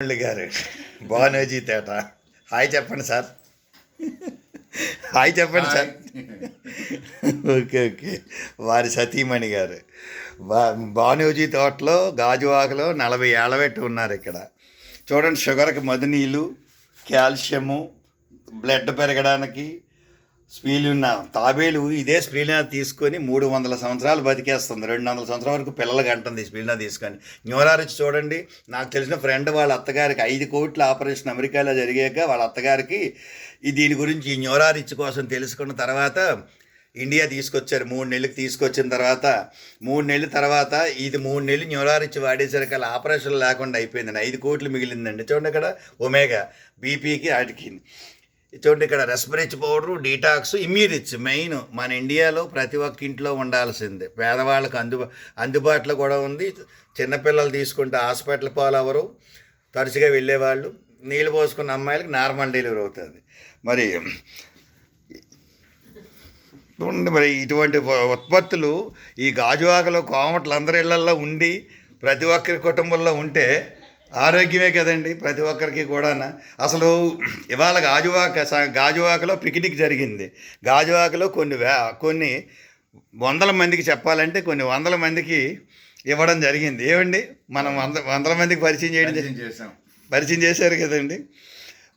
మురళి గారు బానోజీ తేట హాయ్ చెప్పండి సార్. హాయ్ చెప్పండి సార్. Okay okay. వారి సతీమణి గారు బానోజీ తోటలో గాజువాకలో 40 ఏళ్ళ పెట్టి ఉన్నారు. ఇక్కడ చూడండి, షుగర్కి మధునీళ్ళు, కాల్షియము, బ్లడ్ పెరగడానికి స్పీలున్న తాబేలు ఇదే స్పీలినా తీసుకొని 300 సంవత్సరాలు బతికేస్తుంది. 200 సంవత్సరాల వరకు పిల్లలకి అంటుంది స్పీలినా తీసుకొని. న్యూరారిచ్ చూడండి, నాకు తెలిసిన ఫ్రెండ్ వాళ్ళ అత్తగారికి 5 కోట్ల ఆపరేషన్ అమెరికాలో జరిగాక వాళ్ళ అత్తగారికి దీని గురించి ఈ న్యూరారిచ్ కోసం తెలుసుకున్న తర్వాత ఇండియా తీసుకొచ్చారు. 3 నెలలకు తీసుకొచ్చిన తర్వాత 3 నెలల తర్వాత ఇది 3 నెలలు న్యూరారిచ్ వాడేసరికి అలా ఆపరేషన్ లేకుండా అయిపోయిందండి. 5 కోట్లు మిగిలిందండి. చూడండి, ఇక్కడ ఒమేగా బీపీకి వాటికి. చూడండి, ఇక్కడ రెస్పిరేచ్ పౌడరు, డీటాక్స్, ఇమ్యూరిచ్ మెయిన్ మన ఇండియాలో ప్రతి ఒక్క ఇంట్లో ఉండాల్సిందే. పేదవాళ్ళకు అందుబాటులో కూడా ఉంది. చిన్నపిల్లలు తీసుకుంటే హాస్పిటల్ పాలవరు, తరచుగా వెళ్ళేవాళ్ళు. నీళ్ళు పోసుకున్న అమ్మాయిలకు నార్మల్ డెలివరీ అవుతుంది. మరి ఇటువంటి ఉత్పత్తులు ఈ గాజువాకలో కోమట్లు అందరి ఇళ్లల్లో ఉండి ప్రతి ఒక్కరి కుటుంబంలో ఉంటే ఆరోగ్యమే కదండి ప్రతి ఒక్కరికి కూడా. అసలు ఇవాళ గాజువాకలో పిక్నిక్ జరిగింది. గాజువాకలో కొన్ని వందల మందికి చెప్పాలంటే కొన్ని వందల మందికి ఇవ్వడం జరిగింది. ఏమండి, మనం వందల మందికి పరిచయం చేశారు కదండి.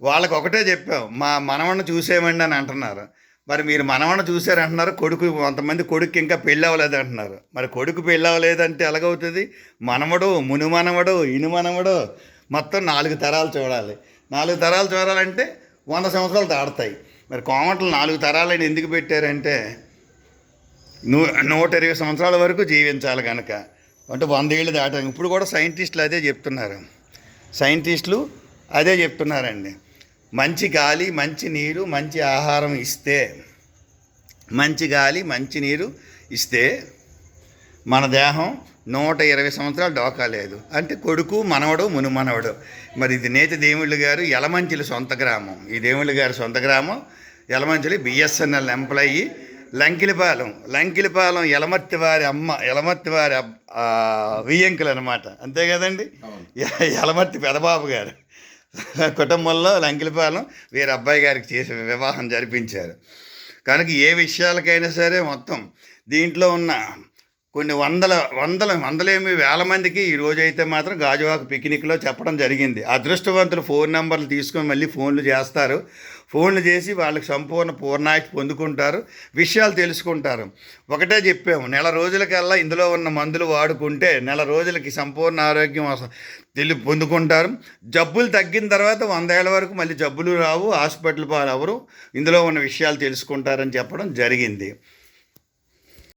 వాళ్ళకి ఒకటే చెప్పాం, మా మనవణ్ణి చూసేమండి అని అంటున్నారు. మరి మీరు మనవణ్ణి చూసారంటున్నారు, కొంతమంది కొడుకు ఇంకా పెళ్ళి అవ్వలేదు అంటున్నారు. మరి కొడుకు పెళ్ళి అవ్వలేదంటే ఎలాగవుతుంది? మనవడు, మునుమనవడు, ఇనుమనవడు, మొత్తం 4 తరాలు చూడాలి. 4 తరాలు చూడాలంటే 100 సంవత్సరాలు దాడతాయి. మరి కోమట్లు 4 తరాలని ఎందుకు పెట్టారంటే 120 సంవత్సరాల వరకు జీవించాలి కనుక. అంటే 100 ఏళ్ళు దాటాలి. ఇప్పుడు కూడా సైంటిస్టులు అదే చెప్తున్నారండి. మంచి గాలి, మంచి నీరు, మంచి ఆహారం ఇస్తే, మంచి గాలి, మంచి నీరు ఇస్తే మన దేహం 120 సంవత్సరాలు డోకా లేదు. అంటే కొడుకు, మనవడు, మునుమనవడు. మరి ఇది నేతి దేవుళ్ళు గారు యలమంచిలి సొంత గ్రామం. ఈ దేవుళ్ళు గారి సొంత గ్రామం యలమంచిలి. BSNL employee. లంకిలిపాలెం యలమర్తి వారి వియ్యంకులు అనమాట. అంతే కదండి. యలమర్తి పెదబాబు గారు కుటుంబంలో లంకిలిపాలెం వీరి అబ్బాయి గారికి చేసి వివాహం జరిపించారు. కనుక ఏ విషయాలకైనా సరే మొత్తం దీంట్లో ఉన్న కొన్ని వందలేమి వేల మందికి ఈ రోజైతే మాత్రం గాజువాక పిక్నిక్లో చెప్పడం జరిగింది. అదృష్టవంతులు ఫోన్ నెంబర్లు తీసుకొని మళ్ళీ ఫోన్లు చేస్తారు. ఫోన్లు చేసి వాళ్ళకి సంపూర్ణ పూర్ణాయుష్ పొందుకుంటారు, విషయాలు తెలుసుకుంటారు. ఒకటే చెప్పాము, నెల రోజులకల్లా ఇందులో ఉన్న మందులు వాడుకుంటే నెల రోజులకి సంపూర్ణ ఆరోగ్యం పొందుకుంటారు. జబ్బులు తగ్గిన తర్వాత 100 ఏళ్ళ వరకు మళ్ళీ జబ్బులు రావు, హాస్పిటల్ పాలవరు, ఇందులో ఉన్న విషయాలు తెలుసుకుంటారని చెప్పడం జరిగింది.